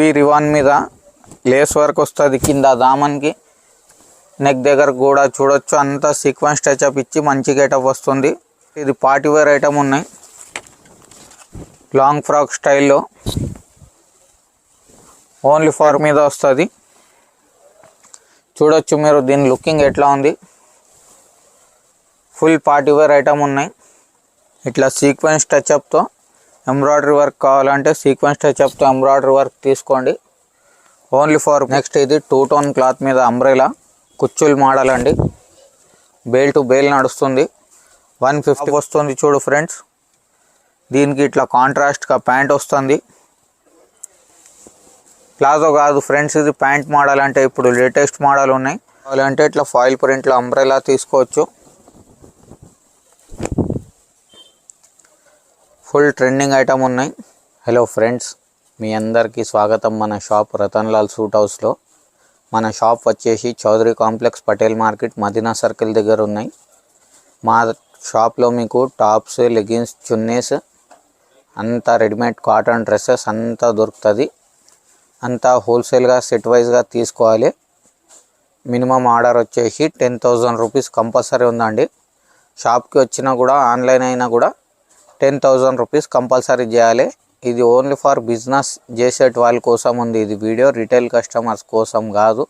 Heavy రివాన్ మీద lace work వస్తుంది కింద దామన్కి, నెక్ దగ్గర కూడా చూడొచ్చు. అంతా సీక్వెన్స్ టచ్అప్ ఇచ్చి మంచి గెటప్ వస్తుంది. ఇది పార్టీ వేర్ ఐటమ్ ఉన్నాయి, లాంగ్ ఫ్రాక్ స్టైల్లో ఓన్లీ ఫర్ మీద వస్తుంది. చూడొచ్చు మీరు దీని లుకింగ్ ఎట్లా ఉంది. ఫుల్ పార్టీ వేర్ ఐటమ్ ఉన్నాయి. ఇట్లా సీక్వెన్స్ టచ్అప్తో ఎంబ్రాయిడరీ వర్క్ కావాలంటే సీక్వెన్స్ టచ్అప్తో ఎంబ్రాయిడరీ వర్క్ తీసుకోండి. Only for. నెక్స్ట్ ఇది 2 టోన్ క్లాత్ మీద అంబ్రెలా కుచ్చులు మోడల్ అండి. బేల్ టు బేల్ నడుస్తుంది. 150 వస్తుంది. చూడు ఫ్రెండ్స్, దీనికి ఇట్లా కాంట్రాస్ట్గా ప్యాంట్ వస్తుంది. ప్లాజో కాదు ఫ్రెండ్స్, ఇది ప్యాంట్ మోడల్. అంటే ఇప్పుడు లేటెస్ట్ మోడల్ ఉన్నాయి. కావాలంటే ఇట్లా ఫాయిల్ ప్రింట్లో అంబ్రెలా తీసుకోవచ్చు. ఫుల్ ట్రెండింగ్ ఐటమ్ ఉన్నాయి. హలో ఫ్రెండ్స్, మీ అందరికీ స్వాగతం మన షాప్ రతన్లాల్ సూట్ హౌస్లో. మన షాప్ వచ్చేసి Chowdary complex, Patel market, Madina circle దగ్గర ఉన్నాయి. మా షాప్లో మీకు టాప్స్, లెగిన్స్, చున్నీస్ అంతా రెడీమేడ్ కాటన్ డ్రెస్సెస్ అంతా దొరుకుతుంది. అంతా హోల్సేల్గా సెట్ వైజ్గా తీసుకోవాలి. మినిమం ఆర్డర్ వచ్చేసి 10,000 రూపీస్ కంపల్సరీ ఉందండి. షాప్కి వచ్చినా కూడా ఆన్లైన్ అయినా కూడా 10,000 రూపీస్ కంపల్సరీ చేయాలి. ఇది ఓన్లీ ఫర్ బిజినెస్ చేసేట వాళ్ళ కోసం ఉంది. ఇది వీడియో రిటైల్ కస్టమర్స్ కోసం కాదు.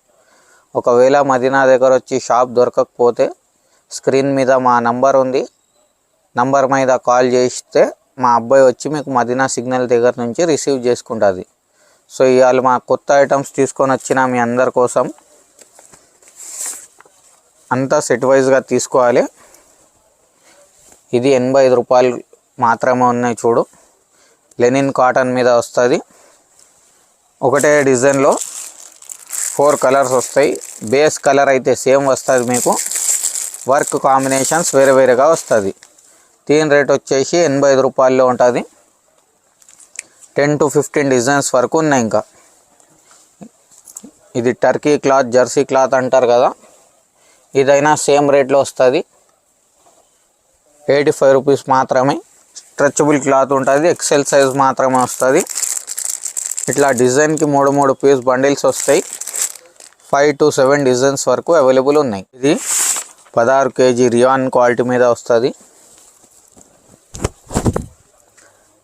ఒకవేళ మదీనా దగ్గర వచ్చి షాప్ దొరకకపోతే స్క్రీన్ మీద మా నంబర్ ఉంది, నంబర్ మీద కాల్ చేస్తే మా అబ్బాయి వచ్చి మీకు మదీనా సిగ్నల్ దగ్గర నుంచి రిసీవ్ చేసుకుంటుంది. సో ఇవాళ మా కొత్త ఐటమ్స్ తీసుకొని వచ్చిన మీ అందరి కోసం అంతా సెట్ వైజ్గా తీసుకోవాలి. ఇది 85 రూపాయలు మాత్రమే ఉన్నాయి. చూడు, లెనిన్ కాటన్ మీద వస్తుంది. ఒకటే డిజైన్లో 4 కలర్స్ వస్తాయి. బేస్ కలర్ అయితే సేమ్ వస్తుంది. మీకు వర్క్ కాంబినేషన్స్ వేరే వేరేగా వస్తుంది. దీని రేట్ వచ్చేసి 85 రూపాయల్లో ఉంటుంది. 10 to 15 డిజైన్స్ వరకు ఉన్నాయి. ఇంకా ఇది టర్కీ క్లాత్, జెర్సీ క్లాత్ అంటారు కదా, ఇదైనా సేమ్ రేట్లో వస్తుంది. 85 రూపీస్ మాత్రమే. స్ట్రెచబుల్ క్లాత్ ఉంటుంది, ఎక్సెల్ సైజ్ మాత్రమే వస్తుంది. ఇట్లా డిజైన్కి 3 పీస్ బండిల్స్ వస్తాయి. 5 to 7 డిజైన్స్ వరకు అవైలబుల్ ఉన్నాయి. ఇది 16 kg రియాన్ క్వాలిటీ మీద వస్తుంది.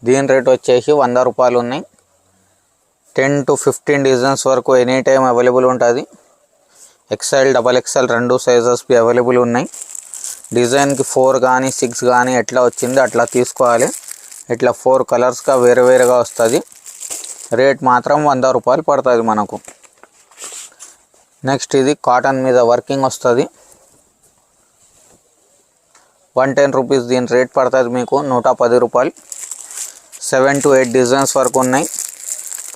దీని రేట్ వచ్చేసి 100 రూపాయలు ఉన్నాయి. 10 to 15 డిజైన్స్ వరకు ఎనీ టైం అవైలబుల్ ఉంటుంది. ఎక్సెల్, XXL 2 సైజెస్కి అవైలబుల్ ఉన్నాయి. డిజైన్కి 4 కానీ 6 కానీ ఎట్లా వచ్చింది అట్లా తీసుకోవాలి. ఇట్లా 4 కలర్స్గా వేరే వేరేగా వస్తుంది. రేట్ మాత్రం 100 రూపాయలు పడుతుంది మనకు. నెక్స్ట్ ఇది కాటన్ మీద వర్కింగ్ వస్తుంది. 110 రూపీస్ దీని రేట్ పడుతుంది మీకు 110 రూపాయలు. 7 to 8 డిజైన్స్ వరకు ఉన్నాయి.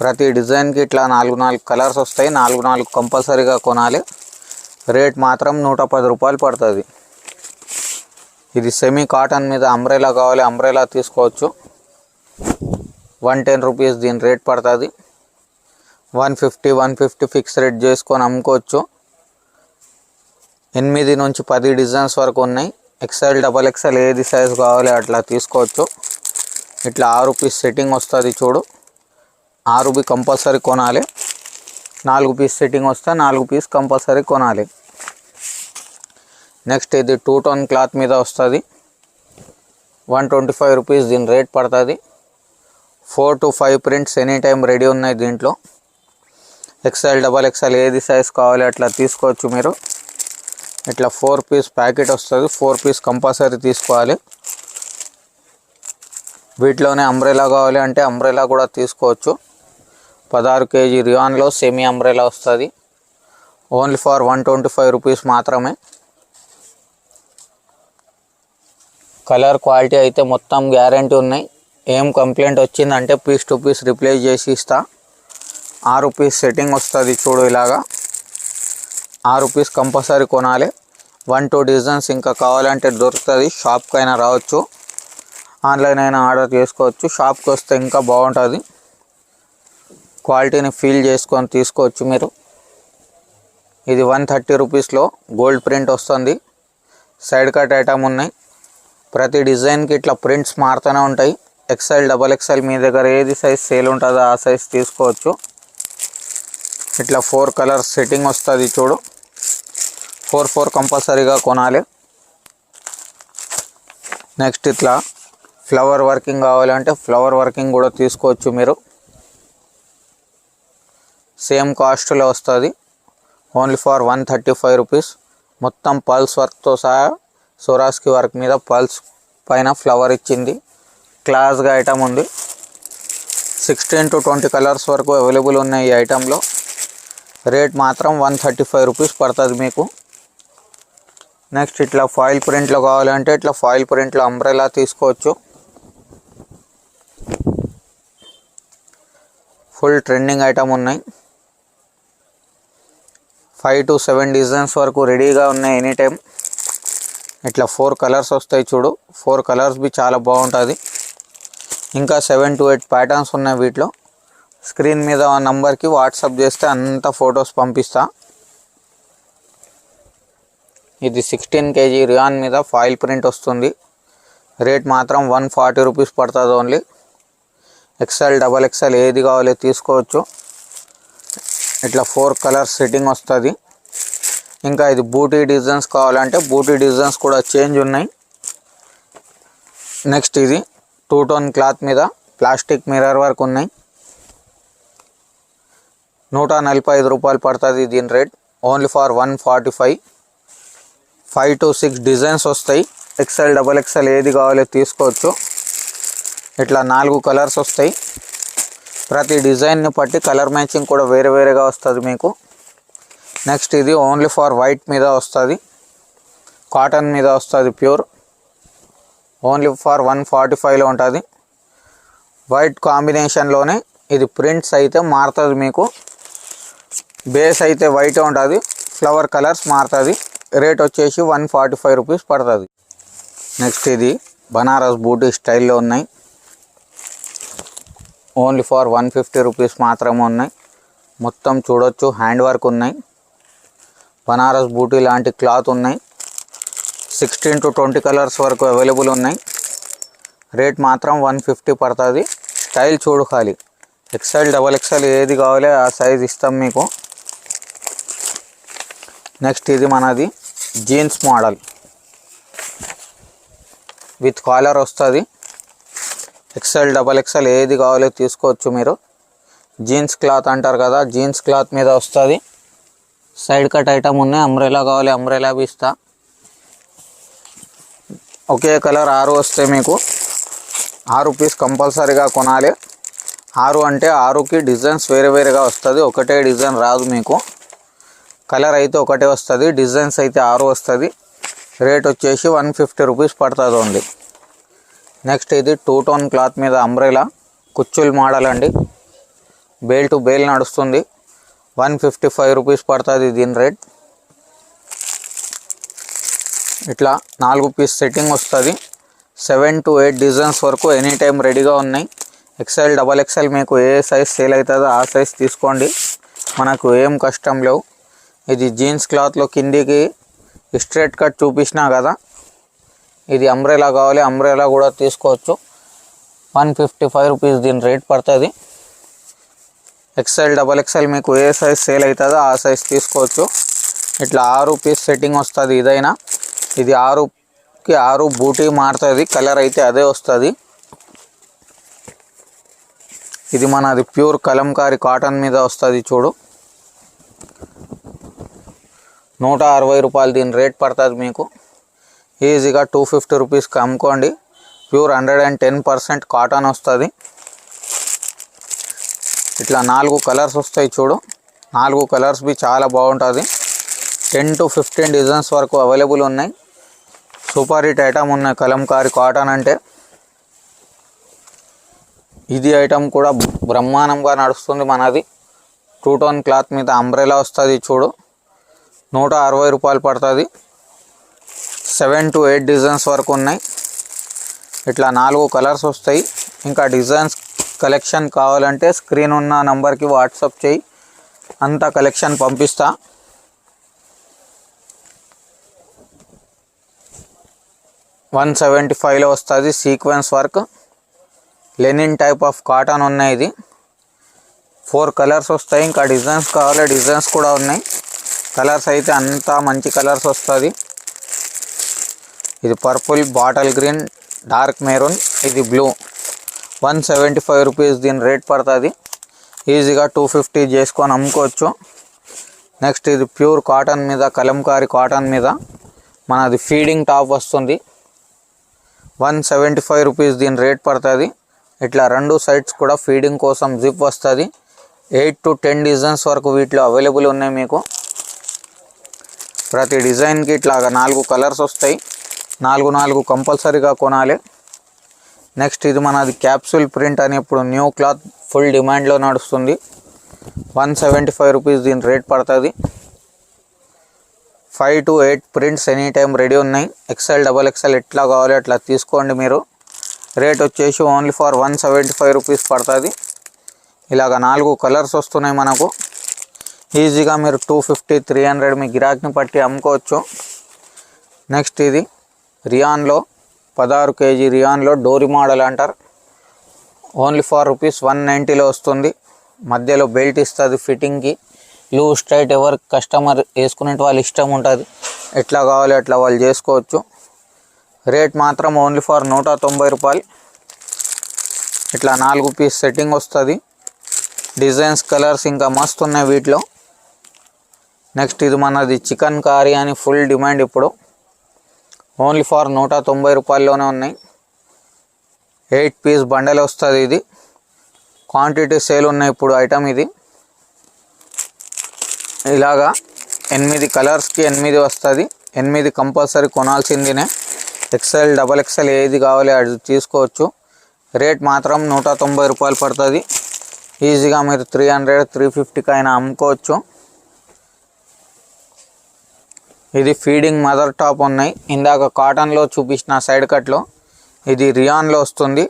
ప్రతి డిజైన్కి ఇట్లా 4 కలర్స్ వస్తాయి. 4 కంపల్సరీగా కొనాలి. రేట్ మాత్రం 110 రూపాయలు పడుతుంది. ఇది సెమీ కాటన్ మీద అంబ్రెలా కావాలి, అంబ్రెలా తీసుకోవచ్చు. 110 రూపీస్ దీని రేట్ పడుతుంది. 150 ఫిక్స్ రేట్ చేసుకొని అమ్ముకోవచ్చు. 8 నుంచి 10 డిజైన్స్ వరకు ఉన్నాయి. XL, XXL ఏది సైజు కావాలి అట్లా తీసుకోవచ్చు. ఇట్లా 6 పీస్ సెట్టింగ్ వస్తుంది. చూడు, 6 కంపల్సరీ కొనాలి. 4 పీస్ సెట్టింగ్ వస్తే 4 పీస్ కంపల్సరీ కొనాలి. నెక్స్ట్ ఇది 2 టోన్ క్లాత్ మీద వస్తుంది. 125 రూపీస్ దీని రేట్ పడుతుంది. 4 to 5 prints any time ready ఉన్నాయి దీంట్లో. XL, XXL ఏది సైజ్ కావాలి అట్లా తీసుకోవచ్చు మీరు. ఇట్లా 4 పీస్ ప్యాకెట్ వస్తుంది. 4 పీస్ కంపల్సరీ తీసుకోవాలి. వీటిలోనే అంబ్రెలా కావాలి అంటే అంబ్రెలా కూడా తీసుకోవచ్చు. 16 kg రియాన్లో సెమీ అంబ్రెలా వస్తుంది. ఓన్లీ ఫర్ 125 రూపీస్ మాత్రమే. కలర్ క్వాలిటీ అయితే మొత్తం గ్యారంటీ ఉన్నాయి. ఏం కంప్లైంట్ వచ్చిందంటే పీస్ టు పీస్ రిప్లేస్ చేసి ఇస్తా. 6 పీస్ సెట్టింగ్ వస్తుంది. చూడు, ఇలాగా 6 పీస్ కంపల్సరీ కొనాలి. 1 2 డిజైన్స్ ఇంకా కావాలంటే దొరుకుతుంది. షాప్కి అయినా రావచ్చు, ఆన్లైన్ అయినా ఆర్డర్ చేసుకోవచ్చు. షాప్కి వస్తే ఇంకా బాగుంటుంది. క్వాలిటీని ఫీల్ చేసుకొని తీసుకోవచ్చు మీరు. ఇది 130 రూపీస్లో గోల్డ్ ప్రింట్ వస్తుంది. సైడ్ కట్ ఐటమ్ ఉన్నాయి. ప్రతి డిజైన్కి ఇట్లా ప్రింట్స్ మారుతూనే ఉంటాయి. XL, XXL మీ దగ్గర ఏది సైజ్ సేల్ ఉంటుందో ఆ సైజ్ తీసుకోవచ్చు. ఇట్లా 4 కలర్స్ సెట్టింగ్ వస్తుంది చూడు. 4 కంపల్సరీగా కొనాలి. నెక్స్ట్ ఇట్లా ఫ్లవర్ వర్కింగ్ కావాలంటే ఫ్లవర్ వర్కింగ్ కూడా తీసుకోవచ్చు మీరు. సేమ్ కాస్ట్లో వస్తుంది. Only for 135 rupees. మొత్తం పల్స్ వర్క్తో సహా సోరాస్కి వర్క్ మీద పల్స్ పైన ఫ్లవర్ ఇచ్చింది. క్లాస్గా ఐటమ్ ఉంది. 16 to 20 కలర్స్ వరకు అవైలబుల్ ఉన్నాయి ఈ ఐటెంలో. రేట్ మాత్రం 135 రూపీస్ పడుతుంది మీకు. నెక్స్ట్ ఇట్లా ఫాయిల్ ప్రింట్లో కావాలంటే ఇట్లా ఫాయిల్ ప్రింట్లో అంబ్రెలా తీసుకోవచ్చు. ఫుల్ ట్రెండింగ్ ఐటమ్ ఉన్నాయి. 5 to 7 డిజైన్స్ వరకు రెడీగా ఉన్నాయి ఎనీ టైం. ఇట్లా 4 కలర్స్ వస్తాయి చూడు. 4 కలర్స్ బి చాలా బాగుంటుంది. ఇంకా 7 to 8 ప్యాటర్న్స్ ఉన్నాయి వీటిలో. స్క్రీన్ మీద ఆ నంబర్కి వాట్సాప్ చేస్తే అంత ఫొటోస్ పంపిస్తా. ఇది 16 kg రియాన్ మీద ఫాయిల్ ప్రింట్ వస్తుంది. రేట్ మాత్రం 140 రూపీస్ పడుతుంది ఓన్లీ. XL, XXL ఏది కావాలో తీసుకోవచ్చు. ఇట్లా 4 కలర్స్ సెట్టింగ్ వస్తుంది. ఇంకా ఇది బూటీ డిజైన్స్ కావాలంటే బూటీ డిజైన్స్ కూడా చేంజ్ ఉన్నాయి. నెక్స్ట్ ఇది 2 టోన్ క్లాత్ మీద ప్లాస్టిక్ మిర్రర్ వర్క్ ఉన్నాయి. 145 రూపాయలు పడుతుంది దీని rate. Only for 145. 5 to 6 designs వస్తాయి. XL, XXL ఏది కావాలో తీసుకోవచ్చు. ఇట్లా 4 కలర్స్ వస్తాయి. ప్రతి డిజైన్ని బట్టి కలర్ మ్యాచింగ్ కూడా వేరే వేరేగా వస్తుంది మీకు. నెక్స్ట్ ఇది ఓన్లీ ఫర్ వైట్ మీద వస్తుంది. కాటన్ మీద వస్తుంది ప్యూర్. ఓన్లీ ఫర్ 145లో ఉంటుంది. వైట్ కాంబినేషన్లోనే ఇది ప్రింట్స్ అయితే మారుతుంది మీకు. బేస్ అయితే వైట్ ఉంటుంది, ఫ్లవర్ కలర్స్ మారుతుంది. రేట్ వచ్చేసి 145 రూపీస్ పడుతుంది. నెక్స్ట్ ఇది బనారస్ బూటీ స్టైల్లో ఉన్నాయి. ఓన్లీ ఫర్ 150 రూపీస్ మాత్రమే ఉన్నాయి. మొత్తం చూడొచ్చు హ్యాండ్ వర్క్ ఉన్నాయి. బనారస్ బూటీ లాంటి క్లాత్ ఉన్నాయి. 16 to 20 కలర్స్ వరకు అవైలబుల్ ఉన్నాయి. రేట్ మాత్రం 150 పడుతుంది. స్టైల్ చూడు ఖాళీ. XL, XXL ఏది కావాలో ఆ సైజ్ ఇస్తాం మీకు. నెక్స్ట్ ఇది మనది జీన్స్ మోడల్ విత్ కాలర్ వస్తుంది. XL, XXL ఏది కావాలో తీసుకోవచ్చు మీరు. జీన్స్ క్లాత్ అంటారు కదా, జీన్స్ క్లాత్ మీద వస్తుంది. సైడ్ కట్ ఐటమ్ ఉన్నాయి. అంబ్రెలా కావాలి అంబ్రెలా బి ఇస్తా. ఒకే కలర్ 6 వస్తాయి మీకు. 6 పీస్ కంపల్సరీగా కొనాలి. 6 అంటే 6కి డిజైన్స్ వేరే వేరేగా వస్తుంది. ఒకటే డిజైన్ రాదు మీకు. కలర్ అయితే ఒకటే వస్తుంది, డిజైన్స్ అయితే 6 వస్తుంది. రేట్ వచ్చేసి 150 రూపీస్ పడుతుంది ఓన్లీ. నెక్స్ట్ ఇది 2 టోన్ క్లాత్ మీద అంబ్రెలా కుచ్చుల్ మోడల్ అండి. బేల్ టు బేల్ నడుస్తుంది. 155 రూపీస్ పడుతుంది దీని రేట్. ఇట్లా 4 పీస్ సెట్టింగ్ వస్తుంది. 7 to 8 డిజైన్స్ వరకు ఎనీ టైం రెడీగా ఉన్నాయి. XL, XXL మీకు ఏ సైజ్ సేల్ అవుతుందో ఆ సైజ్ తీసుకోండి. మనకు ఏం కష్టం లేవు. ఇది జీన్స్ క్లాత్లో కిందికి స్ట్రైట్ కట్ చూపించినా కదా, ఇది అంబ్రెలా కావాలి అంబ్రెలా కూడా తీసుకోవచ్చు. 155 రూపీస్ దీని రేట్ పడుతుంది. XL, XXL మీకు ఏ సైజ్ సేల్ అవుతుందో ఆ సైజ్ తీసుకోవచ్చు. ఇట్లా 6 పీస్ సెట్టింగ్ వస్తుంది. ఇదైనా ఇది 6కి 6 బూటీ మారుతుంది. కలర్ అయితే అదే వస్తుంది. ఇది మనది ప్యూర్ కలంకారీ కాటన్ మీద వస్తుంది చూడు. 160 రూపాయలు దీని రేట్ పడుతుంది మీకు. ఈజీగా 250 రూపీస్కి అమ్ముకోండి. ప్యూర్ 110% కాటన్ వస్తుంది. ఇట్లా 4 కలర్స్ వస్తాయి చూడు. 4 కలర్స్ బి చాలా బాగుంటుంది. 10 to 15 డిజైన్స్ వరకు అవైలబుల్ ఉన్నాయి. సూపర్ హిట్ ఐటమ్ ఉన్నాయి కలంకారీ కాటన్ అంటే. ఇది ఐటమ్ కూడా బ్రహ్మాండంగా నడుస్తుంది మనది. 2 టోన్ క్లాత్ మీద అంబ్రెలా వస్తుంది చూడు. 160 రూపాయలు పడుతుంది. 7 to 8 డిజైన్స్ వరకు ఉన్నాయి. ఇట్లా 4 కలర్స్ వస్తాయి. ఇంకా డిజైన్స్ కలెక్షన్ కావాలంటే స్క్రీన్ ఉన్న నంబర్కి వాట్సాప్ చేయి, అంత కలెక్షన్ పంపిస్తా. $175లో వస్తుంది. Sequence work Lenin type of cotton ఉన్నాయి. ఇది 4 కలర్స్ వస్తాయి. ఇంకా డిజైన్స్ కావాలి, డిజైన్స్ కూడా ఉన్నాయి. కలర్స్ అయితే అంతా మంచి కలర్స్ వస్తుంది. ఇది purple, bottle green, dark maroon, ఇది బ్లూ. 175 రూపీస్ దీని రేట్ పడుతుంది. ఈజీగా 250 చేసుకొని అమ్ముకోవచ్చు. నెక్స్ట్ ఇది ప్యూర్ కాటన్ మీద, కలంకారీ కాటన్ మీద మనది ఫీడింగ్ టాప్ వస్తుంది. 175 రూపీస్ దీని రేట్ పడుతుంది. ఇట్లా 2 సైడ్స్ కూడా ఫీడింగ్ కోసం జిప్ వస్తుంది. 8 to 10 డిజైన్స్ వరకు వీటిలో అవైలబుల్ ఉన్నాయి మీకు. ప్రతి డిజైన్కి ఇట్లాగా 4 కలర్స్ వస్తాయి. 4 కంపల్సరీగా కొనాలి. నెక్స్ట్ ఇది మనది క్యాప్సూల్ ప్రింట్ అని ఇప్పుడు న్యూ క్లాత్ ఫుల్ డిమాండ్లో నడుస్తుంది. 175 రూపీస్ దీని రేట్ పడుతుంది. 5 to 8 prints any time ready ఉన్నాయి. XL, XXL ఎట్లా కావాలి అట్లా తీసుకోండి మీరు. రేట్ వచ్చేసి ఓన్లీ ఫర్ 175 రూపీస్ పడుతుంది. ఇలాగ 4 కలర్స్ వస్తున్నాయి మనకు. ఈజీగా మీరు 250, 300 మీ గిరాక్ని పట్టి అమ్ముకోవచ్చు. నెక్స్ట్ ఇది రియాన్లో 16 kg రియాన్లో డోరీ మోడల్ అంటారు. ఓన్లీ ఫర్ రూపీస్ 190లో వస్తుంది. మధ్యలో బెల్ట్ ఇస్తుంది ఫిట్టింగ్కి. లూజ్ స్ట్రైట్ ఎవరు కస్టమర్ వేసుకునే వాళ్ళు ఇష్టం ఉంటుంది, ఎట్లా కావాలి అట్లా వాళ్ళు చేసుకోవచ్చు. రేట్ మాత్రం ఓన్లీ ఫర్ 190 రూపాయలు. ఇట్లా 4 పీస్ సెట్టింగ్ వస్తుంది. డిజైన్స్, కలర్స్ ఇంకా మస్తు ఉన్నాయి వీటిలో. నెక్స్ట్ ఇది మనది చికెన్ కర్రీ అని ఫుల్ డిమాండ్ ఇప్పుడు. ఓన్లీ ఫర్ 190 రూపాయల్లోనే ఉన్నాయి. 8 పీస్ బండల్ వస్తుంది. ఇది క్వాంటిటీ సేల్ ఉన్నాయి ఇప్పుడు ఐటమ్. ఇది ఇలాగా 8 కలర్స్కి 8 వస్తుంది. 8 కంపల్సరీ కొనాల్సిందినే. XL, XXL ఏది కావాలి అది తీసుకోవచ్చు. రేట్ మాత్రం 190 రూపాయలు పడుతుంది. ఈజీగా మీరు 300, 350కి అయినా అమ్ముకోవచ్చు. ఇది ఫీడింగ్ మదర్ టాప్ ఉన్నాయి. ఇందాక కాటన్లో చూపించిన సైడ్ కట్లో ఇది రియాన్లో వస్తుంది.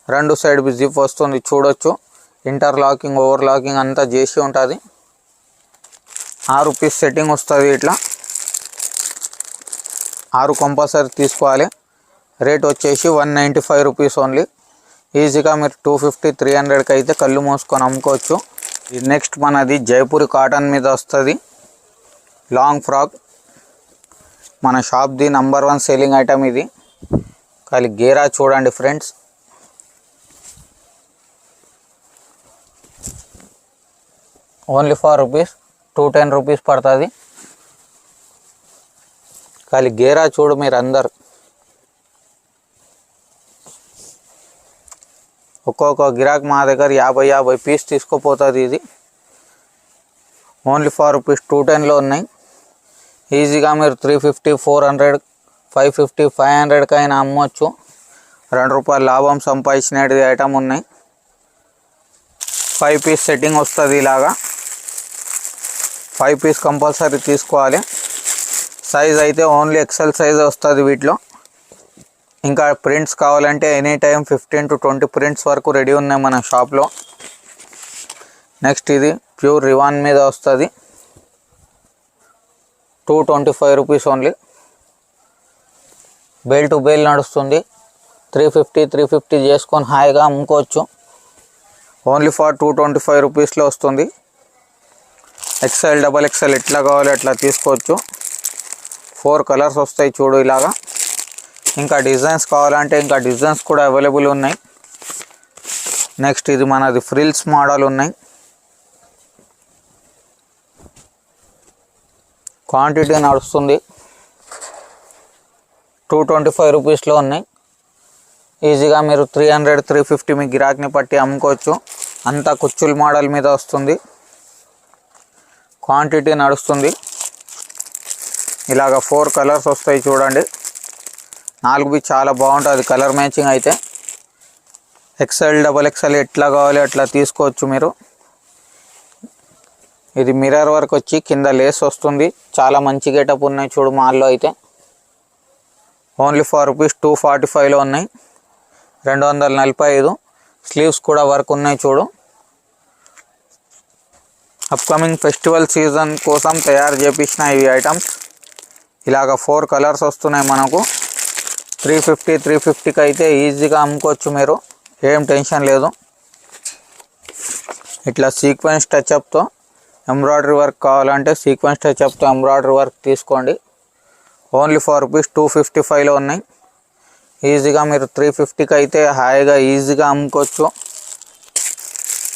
2 సైడ్ జిప్ వస్తుంది చూడొచ్చు. ఇంటర్లాకింగ్, ఓవర్లాకింగ్ అంతా చేసి ఉంటుంది. 6 పీస్ సెట్టింగ్ వస్తుంది. ఇట్లా 6 కంపల్సరీ తీసుకోవాలి. రేట్ వచ్చేసి 195 రూపీస్ ఓన్లీ. ఈజీగా మీరు 250, 300కి అయితే కళ్ళు మూసుకొని అమ్ముకోవచ్చు. నెక్స్ట్ మనది జైపూరి కాటన్ మీద వస్తుంది. లాంగ్ ఫ్రాక్ మన షాప్ది నంబర్ 1 సేలింగ్ ఐటమ్ ఇది. కానీ గేరా చూడండి friends. Only for rupees 210 rupees పడుతుంది. కానీ గేరా చూడు మీరు అందరు. ఒక్కొక్క గిరాక్ మా దగ్గర 50 పీస్ తీసుకుపోతుంది. ఇది ఓన్లీ ఫర్ రూపీస్ 210లో ఉన్నాయి. ఈజీగా మీరు 350, 400, 550, 500కి అయినా అమ్మవచ్చు. 2 రూపాయలు లాభం సంపాదించినది ఐటమ్ ఉన్నాయి. 5 పీస్ సెట్టింగ్ వస్తుంది. ఇలాగా 5 పీస్ కంపల్సరీ తీసుకోవాలి. సైజ్ అయితే ఓన్లీ XL సైజ్ వస్తుంది వీటిలో. ఇంకా ప్రింట్స్ కావాలంటే ఎనీ టైం 15 to 20 ప్రింట్స్ వరకు రెడీ ఉన్నాయి మన షాప్లో. నెక్స్ట్ ఇది ప్యూర్ రివాన్ మీద వస్తుంది. 225 rupees only. Bale to bale నడుస్తుంది. 350, 350 చేసుకొని హాయిగా అమ్ముకోవచ్చు. ఓన్లీ ఫర్ 225 రూపీస్లో వస్తుంది. XL, XXL ఎట్లా కావాలి అట్లా తీసుకోవచ్చు. 4 కలర్స్ వస్తాయి చూడు ఇలాగా. ఇంకా డిజైన్స్ కావాలంటే ఇంకా డిజైన్స్ కూడా అవైలబుల్ ఉన్నాయి. నెక్స్ట్ ఇది మనది ఫ్రిల్స్ మోడల్ ఉన్నాయి. క్వాంటిటీ నడుస్తుంది. 225 రూపీస్లో ఉన్నాయి. ఈజీగా మీరు 300, 350 మీ గిరాక్ని పట్టి అమ్ముకోవచ్చు. అంతా కుచ్చుల్ మోడల్ మీద వస్తుంది. క్వాంటిటీ నడుస్తుంది. ఇలాగ 4 కలర్స్ వస్తాయి చూడండి. 4 చాలా బాగుంటుంది కలర్ మ్యాచింగ్ అయితే. XL, XXL ఎట్లా కావాలి అట్లా తీసుకోవచ్చు మీరు. ఇది మిర్రర్ వర్క్ వచ్చి కింద లేస్ వస్తుంది. చాలా మంచి గెటప్ ఉన్నాయి చూడు మాల్లో అయితే. ఓన్లీ ఫర్ రూపీస్ 245లో ఉన్నాయి. 245. స్లీవ్స్ కూడా వర్క్ ఉన్నాయి చూడు. అప్కమింగ్ ఫెస్టివల్ సీజన్ కోసం తయారు చేపించిన ఇవి ఐటమ్స్. ఇలాగ 4 కలర్స్ వస్తున్నాయి మనకు. 350, 350కి అయితే ఈజీగా అమ్ముకోవచ్చు మీరు. ఏం టెన్షన్ లేదు. ఇట్లా సీక్వెన్స్ టచ్అప్తో ఎంబ్రాయిడరీ వర్క్ కావాలంటే సీక్వెన్స్ టచ్అప్తో ఎంబ్రాయిడరీ వర్క్ తీసుకోండి. ఓన్లీ రూపీస్ 255లో ఉన్నాయి. ఈజీగా మీరు 350కి అయితే హాయిగా ఈజీగా అమ్ముకోవచ్చు.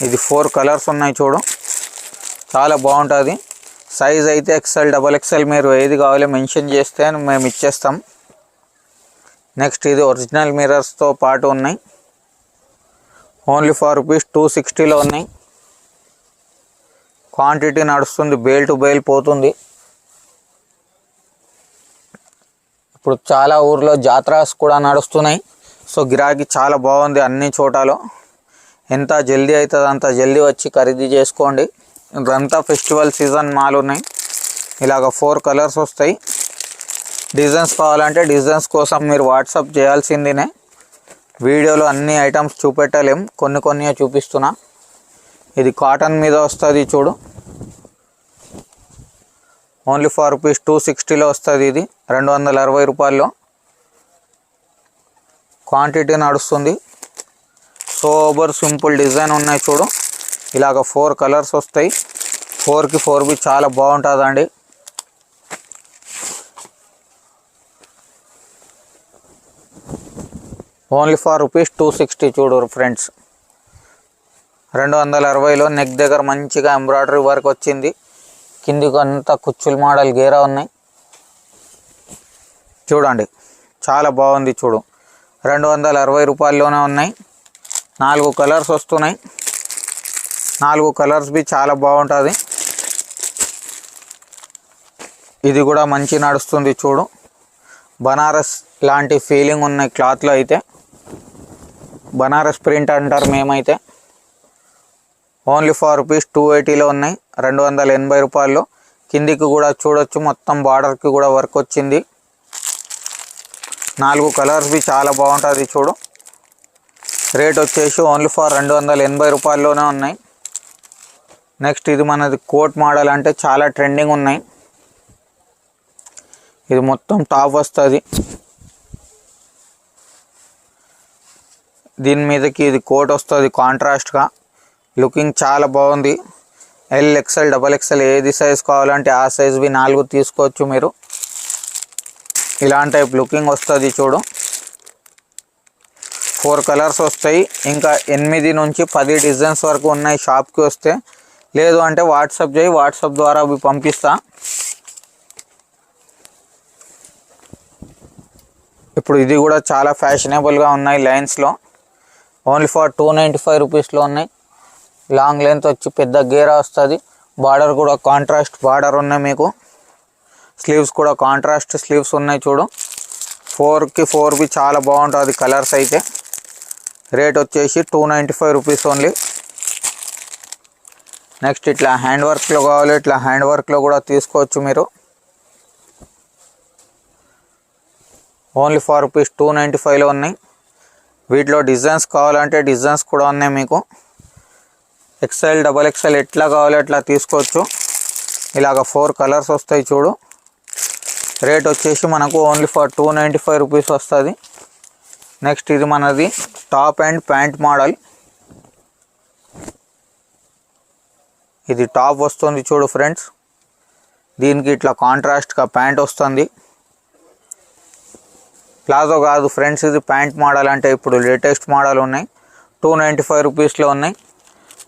ఇది 4 కలర్స్ ఉన్నాయి చూడు, చాలా బాగుంటుంది. సైజ్ అయితే XL, XXL మీరు ఏది కావాలో మెన్షన్ చేస్తే మేము ఇచ్చేస్తాం. నెక్స్ట్ ఇది ఒరిజినల్ మిర్రర్స్తో పాటు ఉన్నాయి. ఓన్లీ రూపీస్ 260లో ఉన్నాయి. క్వాంటిటీ నడుస్తుంది, బేల్ టు బేల్ పోతుంది. ఇప్పుడు చాలా ఊర్లో జాతరాస్ కూడా నడుస్తున్నాయి. సో గిరాకీ చాలా బాగుంది అన్ని చోటాలో. ఎంత జల్దీ అవుతుంది అంత జల్దీ వచ్చి ఖరీదు చేసుకోండి. ఇదంతా ఫెస్టివల్ సీజన్ మాల్ ఉన్నాయి. ఇలాగ 4 కలర్స్ వస్తాయి. డిజైన్స్ కావాలంటే డిజైన్స్ కోసం మీరు వాట్సాప్ చేయాల్సిందినే. వీడియోలో అన్ని ఐటమ్స్ చూపెట్టలేం, కొన్ని చూపిస్తున్నా. ఇది కాటన్ మీద వస్తుంది చూడు, ఓన్లీ రూపీస్ 260లో వస్తుంది. ఇది 260 రూపాయల్లో క్వాంటిటీ నడుస్తుంది. సూపర్ సింపుల్ డిజైన్ ఉన్నాయి చూడు. ఇలాగ 4 కలర్స్ వస్తాయి. 4కి 4 చాలా బాగుంటుందండి. ఓన్లీ రూపీస్ 260 చూడు ఫ్రెండ్స్. 260లో నెక్ దగ్గర మంచిగా ఎంబ్రాయిడరీ వర్క్ వచ్చింది. కిందికి అంతా కుచ్చుల మోడల్ గేరా ఉన్నాయి చూడండి, చాలా బాగుంది చూడు. 260 రూపాయల్లోనే ఉన్నాయి. 4 కలర్స్ వస్తున్నాయి. 4 కలర్స్ చాలా బాగుంటుంది. ఇది కూడా మంచి నడుస్తుంది చూడు. బనారస్ లాంటి ఫీలింగ్ ఉన్నాయి క్లాత్లో అయితే. బనారస్ ప్రింట్ అంటారు మేమైతే. ఓన్లీ రూపీస్ 280లో ఉన్నాయి. 280 రూపాయల్లో. కిందికి కూడా చూడొచ్చు, మొత్తం బార్డర్కి కూడా వర్క్ వచ్చింది. 4 కలర్స్ చాలా బాగుంటుంది చూడు. రేట్ వచ్చేసి ఓన్లీ 280 రూపాయల్లోనే ఉన్నాయి. నెక్స్ట్ ఇది మనది కోట్ మోడల్, అంటే చాలా ట్రెండింగ్ ఉన్నాయి. ఇది మొత్తం టాప్ వస్తుంది. దీని మీదకి ఇది కోట్ వస్తుంది కాంట్రాస్ట్గా. లుకింగ్ చాలా బాగుంది. L, XL, XXL ఏది సైజ్ కావాలంటే ఆ సైజ్వి 4 తీసుకోవచ్చు మీరు. ఇలాంటి టైప్ లుకింగ్ వస్తుంది చూడు. 4 కలర్స్ వస్తాయి. ఇంకా 8 నుంచి 10 డిజైన్స్ వరకు ఉన్నాయి షాప్కి వస్తే. లేదు అంటే వాట్సాప్ చేయి, వాట్సాప్ ద్వారా అవి పంపిస్తా. ఇప్పుడు ఇది కూడా చాలా ఫ్యాషనబుల్గా ఉన్నాయి లైన్స్లో. ఓన్లీ 295 రూపీస్లో ఉన్నాయి. లాంగ్ లెంత్ వచ్చి పెద్ద గేరా వస్తుంది. బార్డర్ కూడా కాంట్రాస్ట్ బార్డర్ ఉన్నాయి మీకు. స్లీవ్స్ కూడా కాంట్రాస్ట్ స్లీవ్స్ ఉన్నాయి చూడు. 4కి 4 చాలా బాగుంటుంది కలర్స్ అయితే. రేట్ వచ్చేసి 295 రూపీస్ ఓన్లీ. నెక్స్ట్ ఇట్లా హ్యాండ్ వర్క్లో కావాలి, ఇట్లా హ్యాండ్ వర్క్లో కూడా తీసుకోవచ్చు మీరు. ఓన్లీ రూపీస్ 295లో ఉన్నాయి. వీటిలో డిజైన్స్ కావాలంటే డిజైన్స్ కూడా ఉన్నాయి మీకు. XL, XXL ఎట్లా కావాలో అట్లా తీసుకోవచ్చు. ఇలాగ 4 కలర్స్ వస్తాయి చూడు. రేట్ వచ్చేసి మనకు ఓన్లీ 295 రూపీస్ వస్తుంది. నెక్స్ట్ ఇది మనది టాప్ అండ్ ప్యాంట్ మోడల్. ఇది టాప్ వస్తుంది చూడు ఫ్రెండ్స్. దీనికి ఇట్లా కాంట్రాస్ట్గా ప్యాంట్ వస్తుంది. ప్లాజో కాదు ఫ్రెండ్స్, ఇది ప్యాంట్ మోడల్. అంటే ఇప్పుడు లేటెస్ట్ మోడల్ ఉన్నాయి. 295 రూపీస్లో ఉన్నాయి.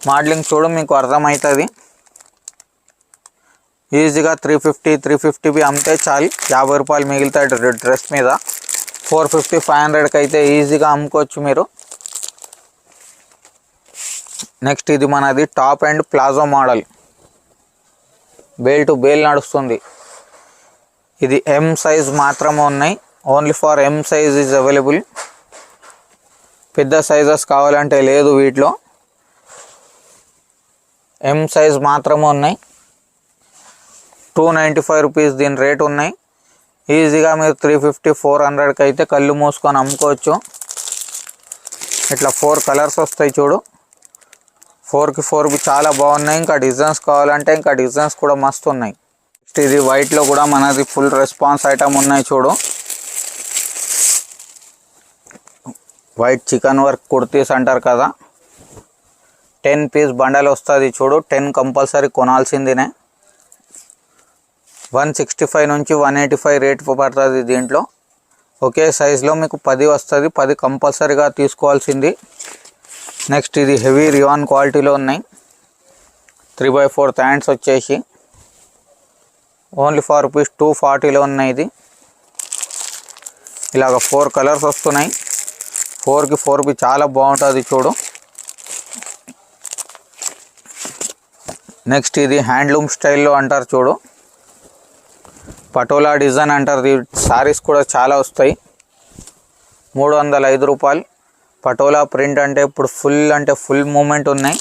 మోడలింగ్ చూడు మీకు అర్థమవుతుంది. ఈజీగా 350 అమ్మితే చాలు. 50 రూపాయలు మిగులుతాయి డ్రెస్ మీద. 450, 500కి అయితే ఈజీగా అమ్ముకోవచ్చు మీరు. నెక్స్ట్ ఇది మనది top and palazzo model. Bale to bale నడుస్తుంది. ఇది M సైజ్ మాత్రమే ఉన్నాయి. Only M size is available. పెద్ద సైజెస్ కావాలంటే లేదు వీటిలో. M సైజ్ మాత్రమే ఉన్నాయి. 295 రూపీస్ దీని రేట్ ఉన్నాయి. ఈజీగా మీరు 350, 400కి అయితే కళ్ళు మూసుకొని అమ్ముకోవచ్చు. ఇట్లా 4 కలర్స్ వస్తాయి చూడు. 4కి 4 చాలా బాగున్నాయి. ఇంకా డిజైన్స్ కావాలంటే ఇంకా డిజైన్స్ కూడా మస్తు ఉన్నాయి. నెక్స్ట్ ఇది వైట్లో కూడా మనది ఫుల్ రెస్పాన్స్ ఐటమ్ ఉన్నాయి చూడు. వైట్ చికెన్ వర్క్ కుర్తీస్ అంటారు కదా, 10 పీస్ బండల్ వస్తుంది చూడు. 10 కంపల్సరీ కొనాల్సిందినే. 165 నుంచి 185 రేట్ పడుతుంది దీంట్లో. ఒకే సైజులో మీకు 10 వస్తుంది. 10 కంపల్సరీగా తీసుకోవాల్సింది. నెక్స్ట్ ఇది హెవీ రియాన్ క్వాలిటీలో ఉన్నాయి. 3/4 హ్యాండ్స్ వచ్చేసి ఓన్లీ ఫర్ రూపీస్ 240లో ఉన్నాయి. ఇది ఇలాగ 4 కలర్స్ వస్తున్నాయి. 4కి 4 చాలా బాగుంటుంది చూడు. నెక్స్ట్ ఇది హ్యాండ్లూమ్ స్టైల్లో అంటారు చూడు. పటోలా డిజైన్ అంటారు. సారీస్ కూడా చాలా వస్తాయి. 305 రూపాయలు. పటోలా ప్రింట్ అంటే ఇప్పుడు ఫుల్ మూమెంట్ ఉన్నాయి.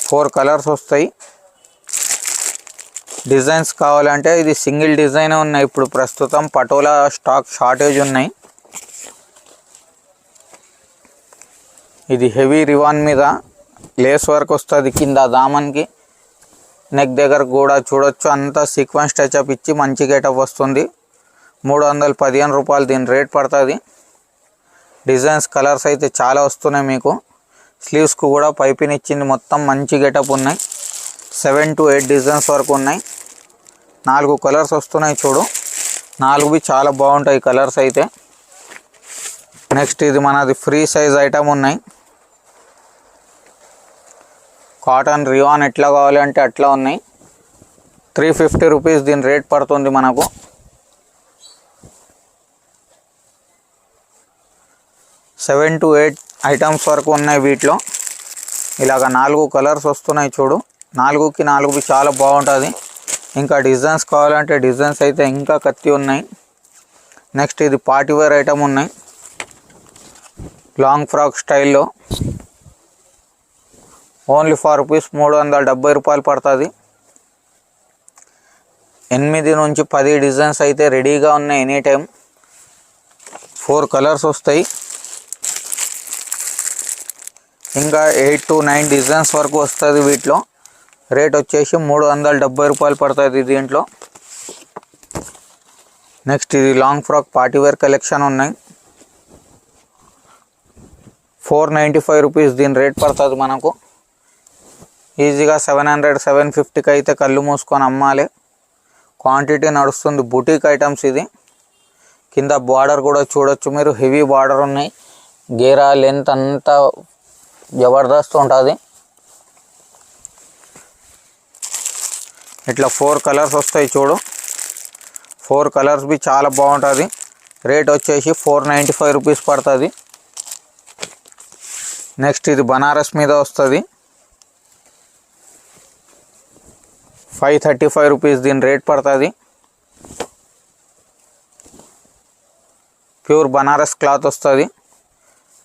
4 కలర్స్ వస్తాయి. డిజైన్స్ కావాలంటే ఇది సింగిల్ డిజైన్ ఉన్నాయి. ఇప్పుడు ప్రస్తుతం పటోలా స్టాక్ షార్టేజ్ ఉన్నాయి. ఇది హెవీ రివాన్ మీద లేస్ వర్క్ వస్తుంది. కింద దామన్కి నెక్ దగ్గర కూడా చూడొచ్చు. అంతా సీక్వెన్స్ టచ్అప్ ఇచ్చి మంచి గెటప్ వస్తుంది. 315 రూపాయలు దీని రేట్ పడుతుంది. డిజైన్స్ కలర్స్ అయితే చాలా వస్తున్నాయి మీకు. స్లీవ్స్కు కూడా పైపింగ్ ఇచ్చింది. మొత్తం మంచి గెటప్ ఉన్నాయి. 7 to 8 డిజైన్స్ వరకు ఉన్నాయి. 4 కలర్స్ వస్తున్నాయి చూడు. 4 చాలా బాగుంటాయి కలర్స్ అయితే. నెక్స్ట్ ఇది మనది ఫ్రీ సైజ్ ఐటమ్ ఉన్నాయి. కాటన్ రియాన్ ఎట్లా కావాలి అంటే అట్లా ఉన్నాయి. 350 రూపీస్ దీని రేట్ పడుతుంది మనకు. సెవెన్ to 8 ఐటమ్స్ వరకు ఉన్నాయి వీటిలో. ఇలాగ 4 కలర్స్ వస్తున్నాయి చూడు. 4కి 4 చాలా బాగుంటుంది. ఇంకా డిజైన్స్ కావాలంటే డిజైన్స్ అయితే ఇంకా కత్తి ఉన్నాయి. నెక్స్ట్ ఇది పార్టీవేర్ ఐటమ్ ఉన్నాయి. లాంగ్ ఫ్రాక్ స్టైల్లో ఓన్లీ ఫర్ రూపీస్ 370 రూపాయలు పడుతుంది. 8 నుంచి 10 డిజైన్స్ అయితే రెడీగా ఉన్నాయి ఎనీ టైం. 4 కలర్స్ వస్తాయి. ఇంకా 8 to 9 డిజైన్స్ వరకు వస్తుంది వీటిలో. రేట్ వచ్చేసి 370 రూపాయలు పడుతుంది దీంట్లో. నెక్స్ట్ ఇది లాంగ్ ఫ్రాక్ పార్టీవేర్ కలెక్షన్ ఉన్నాయి. 495 రూపీస్ దీని రేట్ పడుతుంది మనకు. ఈజీగా 700-750కి అయితే కళ్ళు మూసుకొని అమ్మాలి. క్వాంటిటీ నడుస్తుంది. బుటీక్ ఐటమ్స్ ఇది. కింద బార్డర్ కూడా చూడొచ్చు మీరు. హెవీ బార్డర్ ఉన్నాయి. గేరా లెంత్ అంతా జబర్దస్త్ ఉంటుంది. ఇట్లా 4 కలర్స్ వస్తాయి చూడు. 4 కలర్స్ చాలా బాగుంటుంది. రేట్ వచ్చేసి 495 రూపీస్ పడుతుంది. నెక్స్ట్ ఇది బనారస్ మీద వస్తుంది. 535 రూపీస్ దీని రేట్ పడుతుంది. ప్యూర్ బనారస్ క్లాత్ వస్తుంది.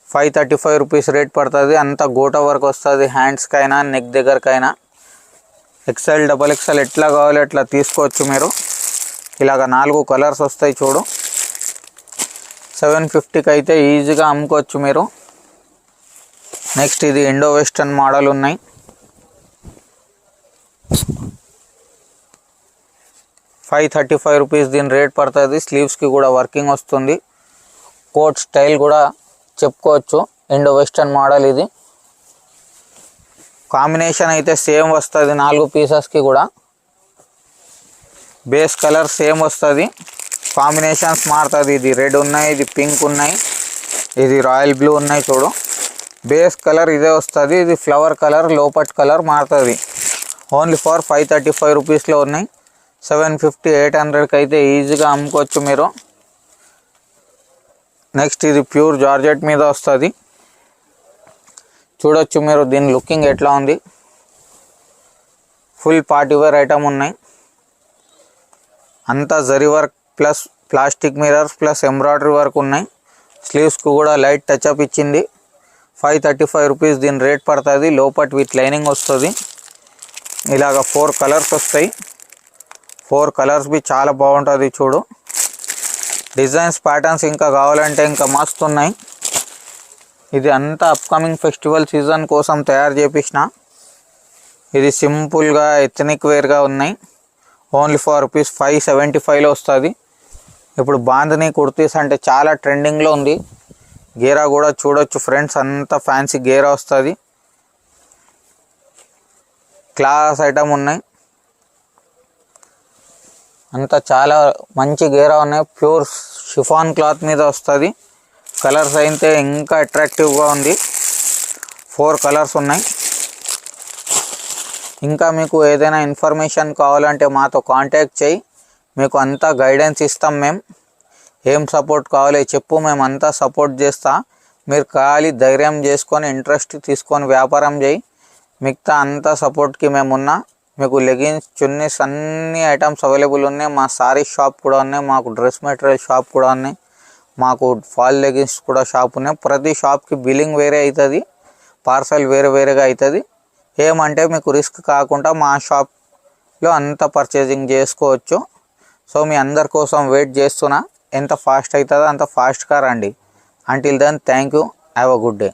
535 రూపీస్ రేట్ పడుతుంది. అంతా గోటా వర్క్ వస్తుంది. హ్యాండ్స్కైనా నెక్ దగ్గరకైనా. XL XXL ఎట్లా కావాలి అట్లా తీసుకోవచ్చు మీరు. ఇలాగ 4 కలర్స్ వస్తాయి చూడు. 750కి అయితే ఈజీగా అమ్ముకోవచ్చు మీరు. నెక్స్ట్ ఇది ఇండో వెస్టర్న్ మోడల్ ఉన్నాయి. 535 రూపీస్ దీని రేట్ పడుతుంది. స్లీవ్స్కి కూడా వర్కింగ్ వస్తుంది. కోట్ స్టైల్ కూడా చెప్పుకోవచ్చు. ఇండో వెస్టర్న్ మోడల్ ఇది. కాంబినేషన్ అయితే సేమ్ వస్తుంది 4 పీసెస్కి కూడా. బేస్ కలర్ సేమ్ వస్తుంది. కాంబినేషన్స్ మారుతుంది. ఇది రెడ్ ఉన్నాయి, ఇది పింక్ ఉన్నాయి, ఇది రాయల్ బ్లూ ఉన్నాయి చూడు. బేస్ కలర్ ఇదే వస్తుంది. ఇది ఫ్లవర్ కలర్ లోపట్ కలర్ మారుతుంది. ఓన్లీ ఫర్ 535 రూపీస్లో ఉన్నాయి. 750-800కి అయితే ఈజీగా అమ్ముకోవచ్చు మీరు. నెక్స్ట్ ఇది ప్యూర్ జార్జెట్ మీద వస్తుంది. చూడొచ్చు మీరు దీని లుకింగ్ ఎట్లా ఉంది. ఫుల్ పార్టీవేర్ ఐటమ్ ఉన్నాయి. అంతా zari work plus plastic mirrors plus embroidery work ఉన్నాయి. స్లీవ్స్కు కూడా లైట్ టచ్అప్ ఇచ్చింది. 535 రూపీస్ దీని రేట్ పడుతుంది. లోపట్ విత్ లైనింగ్ వస్తుంది. ఇలాగ 4 కలర్స్ వస్తాయి. 4 కలర్స్ చాలా బాగుంటుంది చూడు. డిజైన్స్ ప్యాటర్న్స్ ఇంకా కావాలంటే ఇంకా మస్తు ఉన్నాయి. ఇది అంతా అప్కమింగ్ ఫెస్టివల్ సీజన్ కోసం తయారు చేపించిన. ఇది సింపుల్గా ఎథనిక్ వేర్గా ఉన్నాయి. ఓన్లీ ఫర్ రూపీస్ 575లో వస్తుంది. ఇప్పుడు బాంధనీ కుర్తీస్ అంటే చాలా ట్రెండింగ్లో ఉంది. గేరా కూడా చూడొచ్చు ఫ్రెండ్స్, అంత ఫ్యాన్సీ గేరా వస్తుంది. క్లాస్ ఐటమ్ ఉన్నాయి, అంతా చాలా మంచి గేరా ఉన్నాయి. ప్యూర్ షిఫాన్ క్లాత్ మీద వస్తుంది. కలర్స్ అయితే ఇంకా అట్రాక్టివ్గా ఉంది. 4 కలర్స్ ఉన్నాయి. ఇంకా మీకు ఏదైనా ఇన్ఫర్మేషన్ కావాలంటే మాతో కాంటాక్ట్ చేయి, మీకు అంతా గైడెన్స్ ఇస్తాం. మేము ఏం సపోర్ట్ కావాలి చెప్పు, మేము అంతా సపోర్ట్ చేస్తా. మీరు ఖాళీ ధైర్యం చేసుకొని ఇంట్రెస్ట్ తీసుకొని వ్యాపారం చేయి, మిగతా అంతా సపోర్ట్కి మేము ఉన్నా. మీకు లెగిన్స్, చున్నీస్ అన్ని ఐటమ్స్ అవైలబుల్ ఉన్నాయి. మా సారీ షాప్ కూడా ఉన్నాయి, మాకు డ్రెస్ మెటీరియల్ షాప్ కూడా ఉన్నాయి, మాకు ఫాల్ లెగిన్స్ కూడా షాప్ ఉన్నాయి. ప్రతి షాప్కి బిల్లింగ్ వేరే అవుతుంది, పార్సల్ వేరే వేరేగా అవుతుంది. ఏమంటే మీకు రిస్క్ కాకుండా మా షాప్లో అంత పర్చేజింగ్ చేసుకోవచ్చు. సో మీ అందరి కోసం వెయిట్ చేస్తున్నా, ఎంత ఫాస్ట్ అవుతుందో అంత ఫాస్ట్గా రండి. Until then thank you, have a good day.